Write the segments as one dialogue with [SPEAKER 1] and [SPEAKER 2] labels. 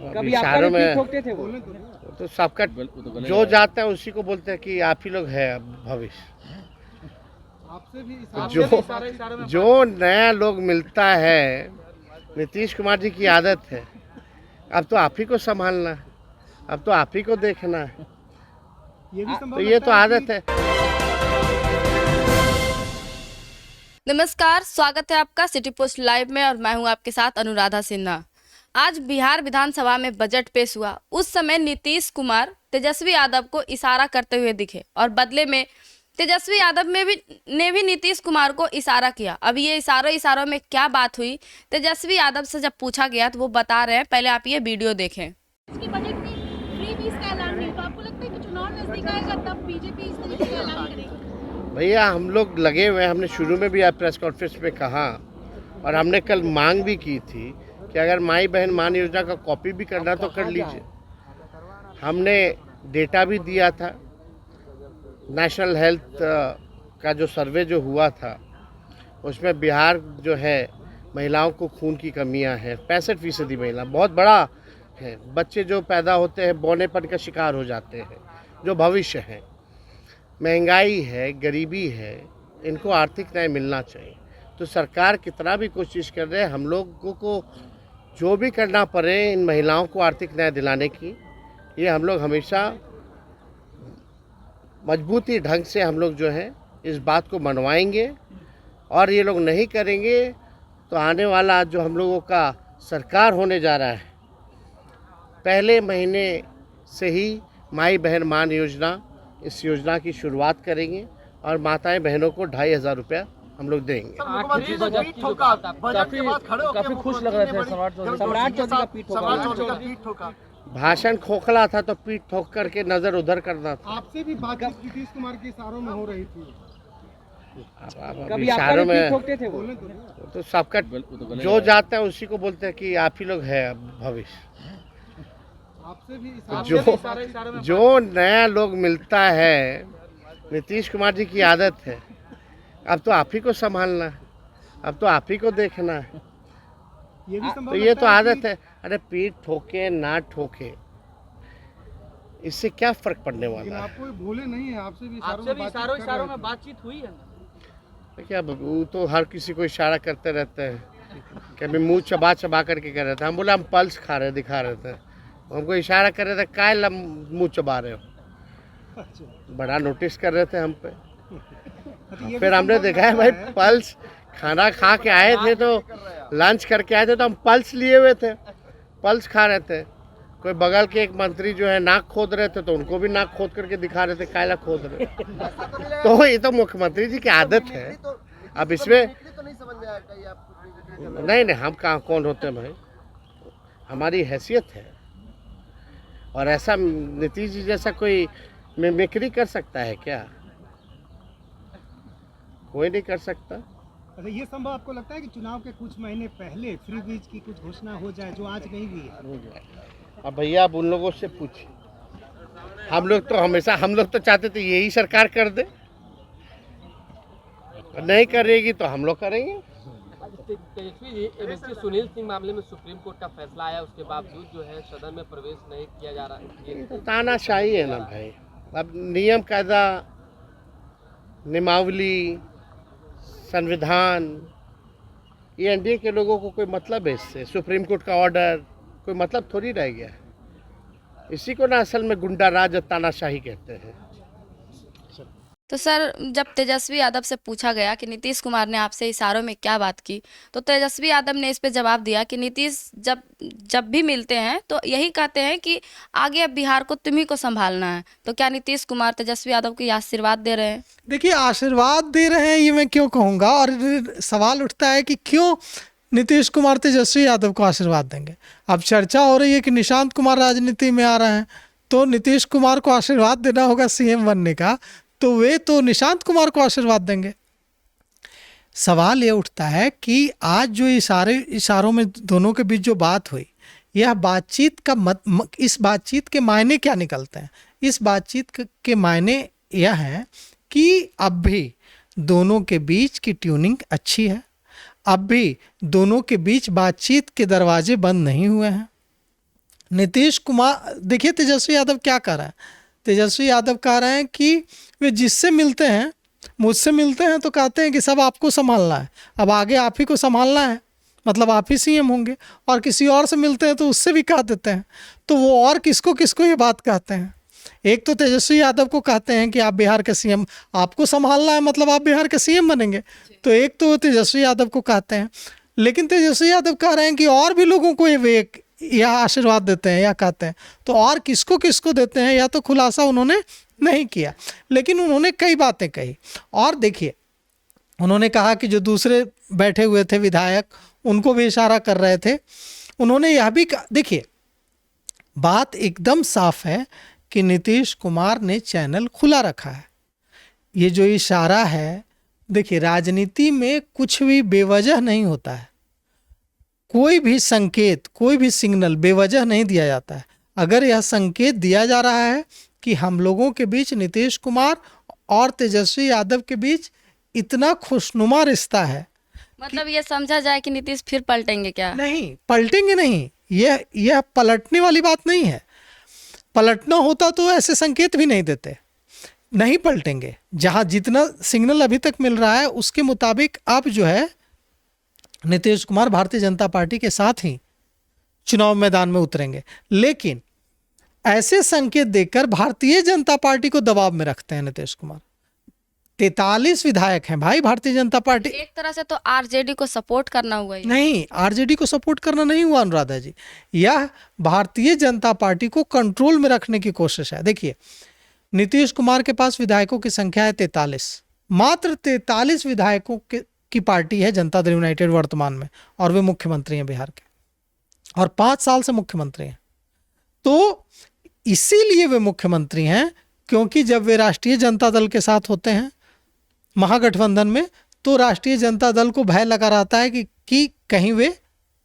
[SPEAKER 1] कभी आपका भी पीठ ठोकते थे वो?
[SPEAKER 2] तो सबका जो जाता है उसी को बोलते हैं कि आप ही लोग हैं अब भविष्य।
[SPEAKER 1] आपसे भी
[SPEAKER 2] जो नया लोग मिलता है, नीतीश कुमार जी की आदत है, अब तो आप ही को संभालना है, अब तो आप ही को देखना है,
[SPEAKER 1] ये भी
[SPEAKER 2] तो ये तो आदत है।
[SPEAKER 3] नमस्कार, स्वागत है आपका सिटी पोस्ट लाइव में और मैं हूं आपके साथ अनुराधा सिन्हा। आज बिहार विधानसभा में बजट पेश हुआ। उस समय नीतीश कुमार तेजस्वी यादव को इशारा करते हुए दिखे और बदले में तेजस्वी यादव ने भी नीतीश कुमार को इशारा किया। अब ये इशारों में क्या बात हुई, तेजस्वी यादव से जब पूछा गया तो वो बता रहे हैं। पहले आप ये वीडियो देखें।
[SPEAKER 4] इसके बजट में फ्री बीस का ऐलान नहीं, तो आपको लगता है कि चुनाव नजदीक आएगा तब बीजेपी इस तरीके का ऐलान करेगी?
[SPEAKER 2] भैया हम लोग लगे हुए हैं, हमने शुरू में भी आप प्रेस कॉन्फ्रेंस में कहा और हमने कल मांग भी की थी कि अगर माई बहन मान योजना का कॉपी भी करना तो कर लीजिए। हमने डेटा भी दिया था, नेशनल हेल्थ का जो सर्वे जो हुआ था उसमें बिहार जो है महिलाओं को खून की कमियां हैं, 65% महिला, बहुत बड़ा है। बच्चे जो पैदा होते हैं बौनेपन का शिकार हो जाते हैं, जो भविष्य है। महंगाई है, गरीबी है, इनको आर्थिक न्याय मिलना चाहिए। तो सरकार कितना भी कोशिश कर रहे हैं, हम लोगों को जो भी करना पड़े इन महिलाओं को आर्थिक न्याय दिलाने की, ये हम लोग हमेशा मजबूती ढंग से हम लोग जो है इस बात को मनवाएंगे। और ये लोग नहीं करेंगे तो आने वाला जो हम लोगों का सरकार होने जा रहा है, पहले महीने से ही माई बहन मान योजना, इस योजना की शुरुआत करेंगे और माताएं बहनों को 2500 रुपया हम लोग देंगे।
[SPEAKER 1] काफी खुश लग रहे थे सम्राट चौधरी का पीठ ठोका।
[SPEAKER 2] भाषण खोखला था तो पीठ ठोक करके नजर उधर करना था।
[SPEAKER 1] आपसे भी बातचीत नीतीश कुमार के इशारों में हो रही थी।
[SPEAKER 2] कभी इशारों में
[SPEAKER 1] ठोकते थे वो?
[SPEAKER 2] तो सबका जो जाता है उसी को बोलते हैं कि आप ही लोग हैं अब भविष्य।
[SPEAKER 1] आपसे भी
[SPEAKER 2] जो नया लोग मिलता है, नीतीश कुमार जी की आदत है, अब तो आप ही को संभालना है, अब तो आप ही को देखना है, तो ये तो आदत है। अरे पीठ ठोके ना ठोके, इससे क्या फर्क पड़ने वाला है?
[SPEAKER 1] आपको भूले नहीं है, आपसे भी इशारों में बातचीत हुई है।
[SPEAKER 2] क्या वो तो हर किसी को इशारा करते रहते हैं, कभी मुंह चबा चबा करके कर रहे थे। हम बोले हम पल्स खा रहे, दिखा रहे थे, हमको इशारा कर रहे थे, काय मुंह चबा रहे हो, बड़ा नोटिस कर रहे थे हम पे। फिर हमने देखा है भाई पल्स, खाना खा के आए थे तो लंच करके आए थे तो हम पल्स लिए हुए थे, पल्स खा रहे थे। कोई बगल के एक मंत्री जो है नाक खोद रहे थे तो उनको भी नाक खोद करके दिखा रहे थे, कायला खोद रहे। तो ये तो मुख्यमंत्री जी की आदत है। अब इसमें नहीं, हम कहाँ कौन होते हैं भाई, हमारी हैसियत है। और ऐसा नीतीश जी जैसा कोई मिमिक्री कर सकता है क्या? कोई नहीं कर सकता।
[SPEAKER 1] अच्छा, ये संभव आपको लगता है कि चुनाव के कुछ महीने पहले फ्री बीज की कुछ घोषणा हो जाए जो आज नहीं हुई है?
[SPEAKER 2] अब भैया आप उन लोगों से पूछिए, हम लोग तो चाहते थे यही सरकार कर दे, नहीं करेगी तो हम लोग करेंगे।
[SPEAKER 5] तेजस्वी जी, एमएलसी सुनील सिंह मामले में सुप्रीम कोर्ट का फैसला आया, उसके बावजूद जो है सदन में प्रवेश नहीं किया जा रहा है।
[SPEAKER 2] ये तो तानाशाही है ना भाई। अब नियम कायदा, नियमावली, संविधान, ये एनडीए के लोगों को कोई मतलब है इससे? सुप्रीम कोर्ट का ऑर्डर कोई मतलब थोड़ी रह गया है। इसी को ना असल में गुंडा राज और तानाशाही कहते हैं।
[SPEAKER 3] तो सर, जब तेजस्वी यादव से पूछा गया कि नीतीश कुमार ने आपसे इशारों में क्या बात की, तो तेजस्वी यादव ने इस पे जवाब दिया कि नीतीश जब भी मिलते हैं तो यही कहते हैं कि आगे अब बिहार को तुम्ही को संभालना है। तो क्या नीतीश कुमार तेजस्वी यादव को आशीर्वाद दे रहे हैं?
[SPEAKER 6] देखिए, आशीर्वाद दे रहे हैं ये मैं क्यों कहूँगा, और सवाल उठता है कि क्यों नीतीश कुमार तेजस्वी यादव को आशीर्वाद देंगे। अब चर्चा हो रही है कि निशांत कुमार राजनीति में आ रहे हैं, तो नीतीश कुमार को आशीर्वाद देना होगा सीएम बनने का, तो वे तो निशांत कुमार को आशीर्वाद देंगे। सवाल ये उठता है कि आज जो इशारों में दोनों के बीच जो बात हुई, यह बातचीत का इस बातचीत के मायने क्या निकलते हैं? इस बातचीत के मायने यह है कि अब भी दोनों के बीच की ट्यूनिंग अच्छी है, अब भी दोनों के बीच बातचीत के दरवाजे बंद नहीं हुए हैं। नीतीश कुमार, देखिए तेजस्वी यादव क्या कर रहे हैं। तेजस्वी यादव कह रहे हैं कि वे जिससे मिलते हैं, मुझसे मिलते हैं तो कहते हैं कि सब आपको संभालना है, अब आगे आप ही को संभालना है, मतलब आप ही सीएम होंगे। और किसी और से मिलते हैं तो उससे भी कह देते हैं। तो वो और किसको किसको ये बात कहते हैं? एक तो तेजस्वी यादव को कहते हैं कि आप बिहार के सीएम, आपको संभालना है मतलब आप बिहार के सीएम बनेंगे। तो एक तो तेजस्वी यादव को कहते हैं, लेकिन तेजस्वी यादव कह रहे हैं कि और भी लोगों को ये यह आशीर्वाद देते हैं या कहते हैं। तो और किसको किसको देते हैं या तो खुलासा उन्होंने नहीं किया, लेकिन उन्होंने कई बातें कही। और देखिए, उन्होंने कहा कि जो दूसरे बैठे हुए थे विधायक, उनको भी इशारा कर रहे थे। उन्होंने यह भी कहा, देखिए बात एकदम साफ है कि नीतीश कुमार ने चैनल खुला रखा है। ये जो इशारा है, देखिए राजनीति में कुछ भी बेवजह नहीं होता है। कोई भी संकेत, कोई भी सिग्नल बेवजह नहीं दिया जाता है। अगर यह संकेत दिया जा रहा है कि हम लोगों के बीच, नीतीश कुमार और तेजस्वी यादव के बीच इतना खुशनुमा रिश्ता है,
[SPEAKER 3] मतलब ये समझा जाए कि नीतीश फिर पलटेंगे क्या?
[SPEAKER 6] नहीं पलटेंगे नहीं, यह पलटने वाली बात नहीं है। पलटना होता तो ऐसे संकेत भी नहीं देते। नहीं पलटेंगे। जहां जितना सिग्नल अभी तक मिल रहा है उसके मुताबिक अब जो है नीतीश कुमार भारतीय जनता पार्टी के साथ ही चुनाव मैदान में उतरेंगे। लेकिन ऐसे संकेत देकर भारतीय जनता पार्टी को दबाव में रखते हैं नीतीश कुमार। 43 विधायक हैं भाई भारतीय जनता पार्टी।
[SPEAKER 3] एक तरह से तो आरजेडी को सपोर्ट करना हुआ ही।
[SPEAKER 6] नहीं, आरजेडी को सपोर्ट करना नहीं हुआ अनुराधा जी, यह भारतीय जनता पार्टी को कंट्रोल में रखने की कोशिश है। देखिए नीतीश कुमार के पास विधायकों की संख्या है 43, मात्र 43 विधायकों की पार्टी है जनता दल यूनाइटेड वर्तमान में, और वे मुख्यमंत्री हैं बिहार के, और 5 साल से मुख्यमंत्री हैं। तो इसीलिए वे मुख्यमंत्री हैं क्योंकि जब वे राष्ट्रीय जनता दल के साथ होते हैं महागठबंधन में, तो राष्ट्रीय जनता दल को भय लगा रहता है कि कहीं वे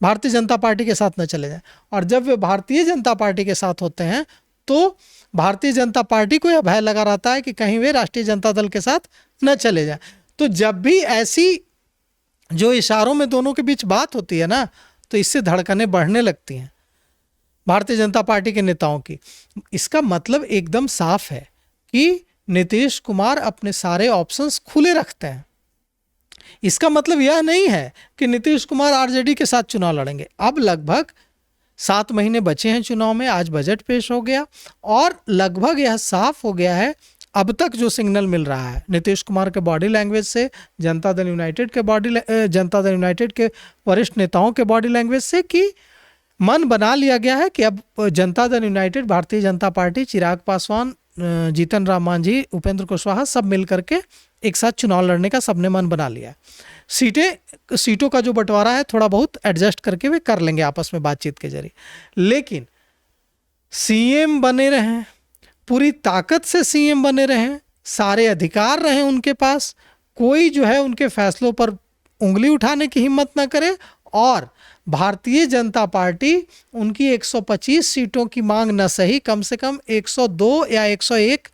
[SPEAKER 6] भारतीय जनता पार्टी के साथ न चले जाएं। और जब वे भारतीय जनता पार्टी के साथ होते हैं तो भारतीय जनता पार्टी को यह भय लगा रहता है कि कहीं वे राष्ट्रीय जनता दल के साथ न चले जाएं। तो जब भी ऐसी जो इशारों में दोनों के बीच बात होती है ना, तो इससे धड़कनें बढ़ने लगती हैं भारतीय जनता पार्टी के नेताओं की। इसका मतलब एकदम साफ है कि नीतीश कुमार अपने सारे ऑप्शंस खुले रखते हैं। इसका मतलब यह नहीं है कि नीतीश कुमार आरजेडी के साथ चुनाव लड़ेंगे। अब लगभग 7 महीने बचे हैं चुनाव में, आज बजट पेश हो गया और लगभग यह साफ हो गया है अब तक जो सिग्नल मिल रहा है नीतीश कुमार के बॉडी लैंग्वेज से, जनता दल यूनाइटेड के वरिष्ठ नेताओं के बॉडी लैंग्वेज से, कि मन बना लिया गया है कि अब जनता दल यूनाइटेड, भारतीय जनता पार्टी, चिराग पासवान, जीतन राम मांझी, उपेंद्र कुशवाहा सब मिल करके एक साथ चुनाव लड़ने का सबने मन बना लिया है। सीटों का जो बंटवारा है थोड़ा बहुत एडजस्ट करके वे कर लेंगे आपस में बातचीत के जरिए, लेकिन सीएम बने रहें, पूरी ताकत से सीएम बने रहें, सारे अधिकार रहें उनके पास, कोई जो है उनके फैसलों पर उंगली उठाने की हिम्मत ना करे, और भारतीय जनता पार्टी उनकी 125 सीटों की मांग न सही, कम से कम 102 या 101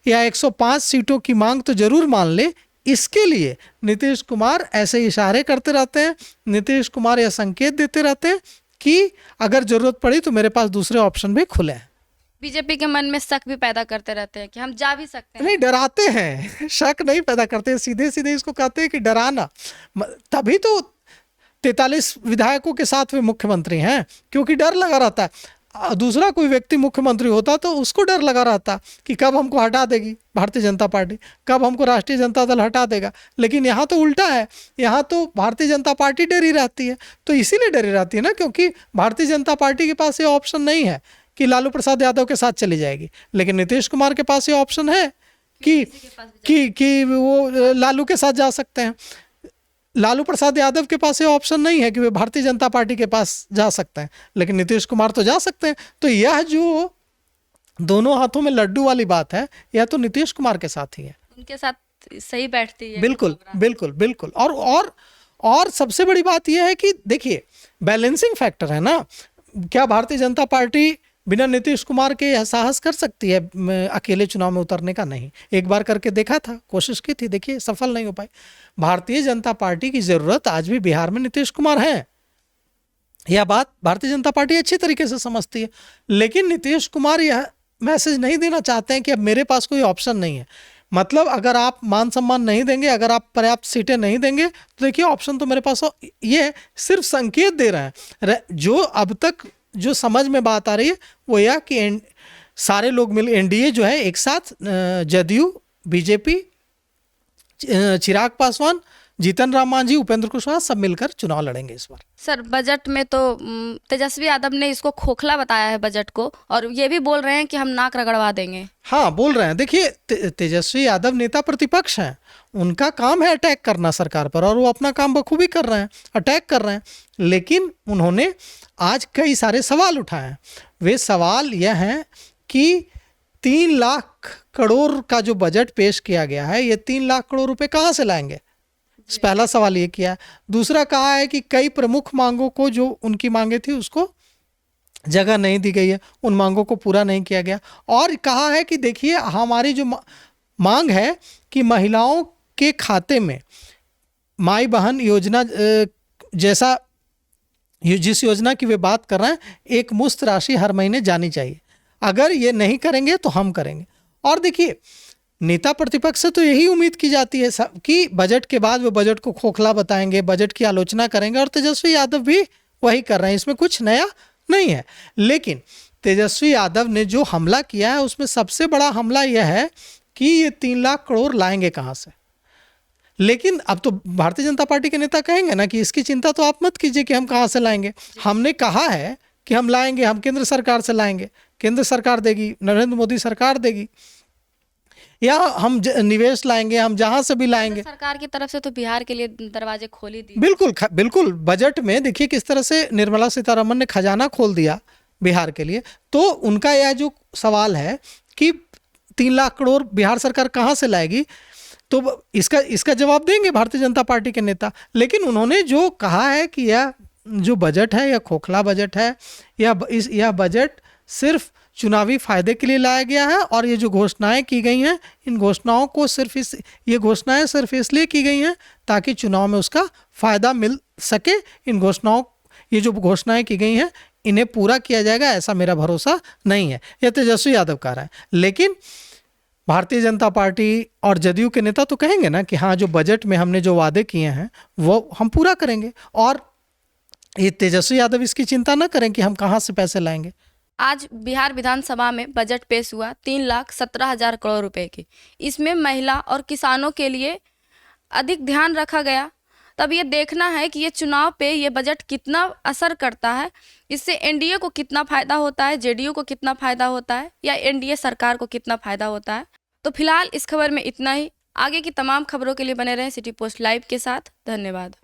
[SPEAKER 6] या 105 सीटों की मांग तो जरूर मान ले। इसके लिए नीतीश कुमार ऐसे इशारे करते रहते हैं, नीतीश कुमार यह संकेत देते रहते हैं कि अगर जरूरत पड़ी तो मेरे पास दूसरे ऑप्शन भी खुले हैं।
[SPEAKER 3] बीजेपी के मन में शक भी पैदा करते रहते हैं कि हम जा भी सकते हैं।
[SPEAKER 6] नहीं, डराते हैं, शक नहीं पैदा करते, सीधे सीधे इसको कहते हैं कि डराना। तभी तो 43 विधायकों के साथ वे मुख्यमंत्री हैं, क्योंकि डर लगा रहता है। दूसरा कोई व्यक्ति मुख्यमंत्री होता तो उसको डर लगा रहता कि कब हमको हटा देगी भारतीय जनता पार्टी, कब हमको राष्ट्रीय जनता दल हटा देगा। लेकिन यहाँ तो उल्टा है, यहाँ तो भारतीय जनता पार्टी डरी रहती है। तो इसीलिए डरी रहती है ना, क्योंकि भारतीय जनता पार्टी के पास ये ऑप्शन नहीं है कि लालू प्रसाद यादव के साथ चली जाएगी, लेकिन नीतीश कुमार के पास ये ऑप्शन है कि वो लालू के साथ जा सकते हैं। लालू प्रसाद यादव के पास ये ऑप्शन नहीं है कि वे भारतीय जनता पार्टी के पास जा सकते हैं, लेकिन नीतीश कुमार तो जा सकते हैं। तो यह जो दोनों हाथों में लड्डू वाली बात है, यह तो नीतीश कुमार के साथ ही है,
[SPEAKER 3] उनके साथ सही बैठती है।
[SPEAKER 6] बिल्कुल बिल्कुल बिल्कुल। और सबसे बड़ी बात यह है कि देखिए बैलेंसिंग फैक्टर है ना। क्या भारतीय जनता पार्टी बिना नीतीश कुमार के यह साहस कर सकती है अकेले चुनाव में उतरने का? नहीं। एक बार करके देखा था, कोशिश की थी, देखिए सफल नहीं हो पाई। भारतीय जनता पार्टी की जरूरत आज भी बिहार में नीतीश कुमार है। यह बात भारतीय जनता पार्टी अच्छी तरीके से समझती है, लेकिन नीतीश कुमार यह मैसेज नहीं देना चाहते हैं कि अब मेरे पास कोई ऑप्शन नहीं है। मतलब अगर आप मान सम्मान नहीं देंगे, अगर आप पर्याप्त सीटें नहीं देंगे, तो देखिए ऑप्शन तो मेरे पास हो। ये सिर्फ संकेत दे रहे हैं। जो अब तक जो समझ में बात आ रही है वो यह कि सारे लोग मिल एनडीए जो है एक साथ जदयू, बीजेपी, चिराग पासवान, जीतन राम मांझी, उपेंद्र कुशवाहा सब मिलकर चुनाव लड़ेंगे इस बार।
[SPEAKER 3] सर, बजट में तो तेजस्वी यादव ने इसको खोखला बताया है बजट को, और ये भी बोल रहे हैं कि हम नाक रगड़वा देंगे।
[SPEAKER 6] हाँ, बोल रहे हैं। देखिए तेजस्वी यादव नेता प्रतिपक्ष हैं, उनका काम है अटैक करना सरकार पर, और वो अपना काम बखूबी कर रहे हैं, अटैक कर रहे हैं। लेकिन उन्होंने आज कई सारे सवाल उठाए हैं। वे सवाल यह हैं कि 3 लाख करोड़ का जो बजट पेश किया गया है, ये 3 लाख करोड़ रुपए कहाँ से लाएंगे, पहला सवाल ये किया है। दूसरा कहा है कि कई प्रमुख मांगों को, जो उनकी मांगे थी, उसको जगह नहीं दी गई है, उन मांगों को पूरा नहीं किया गया। और कहा है कि देखिए हमारी जो मांग है कि महिलाओं के खाते में माई बहन योजना जैसा जिस योजना की वे बात कर रहे हैं, एक मुश्त राशि हर महीने जानी चाहिए। अगर ये नहीं करेंगे तो हम करेंगे। और देखिए नेता प्रतिपक्ष से तो यही उम्मीद की जाती है कि बजट के बाद वो बजट को खोखला बताएंगे, बजट की आलोचना करेंगे, और तेजस्वी यादव भी वही कर रहे हैं। इसमें कुछ नया नहीं है। लेकिन तेजस्वी यादव ने जो हमला किया है उसमें सबसे बड़ा हमला यह है कि ये 3 लाख करोड़ लाएंगे कहाँ से। लेकिन अब तो भारतीय जनता पार्टी के नेता कहेंगे ना कि इसकी चिंता तो आप मत कीजिए कि हम कहाँ से लाएंगे। हमने कहा है कि हम लाएंगे, हम केंद्र सरकार से लाएंगे, केंद्र सरकार देगी, नरेंद्र मोदी सरकार देगी, या हम निवेश लाएंगे, हम जहां से भी लाएंगे।
[SPEAKER 3] सरकार की तरफ से तो बिहार के लिए दरवाजे खोल ही दिए।
[SPEAKER 6] बिल्कुल बिल्कुल। बजट में देखिए किस तरह से निर्मला सीतारमन ने खजाना खोल दिया बिहार के लिए। तो उनका यह जो सवाल है कि 3 लाख करोड़ बिहार सरकार कहां से लाएगी, तो इसका जवाब देंगे भारतीय जनता पार्टी के नेता। लेकिन उन्होंने जो कहा है कि यह जो बजट है यह खोखला बजट है, यह बजट सिर्फ चुनावी फायदे के लिए लाया गया है, और ये जो घोषणाएं की गई हैं, इन घोषणाओं को ये घोषणाएं सिर्फ इसलिए की गई हैं ताकि चुनाव में उसका फायदा मिल सके। ये जो घोषणाएं की गई हैं इन्हें पूरा किया जाएगा ऐसा मेरा भरोसा नहीं है, यह तेजस्वी यादव कह रहा है। लेकिन भारतीय जनता पार्टी और जदयू के नेता तो कहेंगे ना कि हाँ, जो बजट में हमने जो वादे किए हैं वो हम पूरा करेंगे, और ये तेजस्वी यादव इसकी चिंता न करें कि हम कहाँ से पैसे लाएंगे।
[SPEAKER 3] आज बिहार विधानसभा में बजट पेश हुआ 3,17,000 करोड़ रुपए की। इसमें महिला और किसानों के लिए अधिक ध्यान रखा गया। तब ये देखना है कि ये चुनाव पे ये बजट कितना असर करता है, इससे एनडीए को कितना फ़ायदा होता है, जेडीयू को कितना फ़ायदा होता है, या एनडीए सरकार को कितना फ़ायदा होता है। तो फिलहाल इस खबर में इतना ही। आगे की तमाम खबरों के लिए बने रहें सिटी पोस्ट लाइव के साथ। धन्यवाद।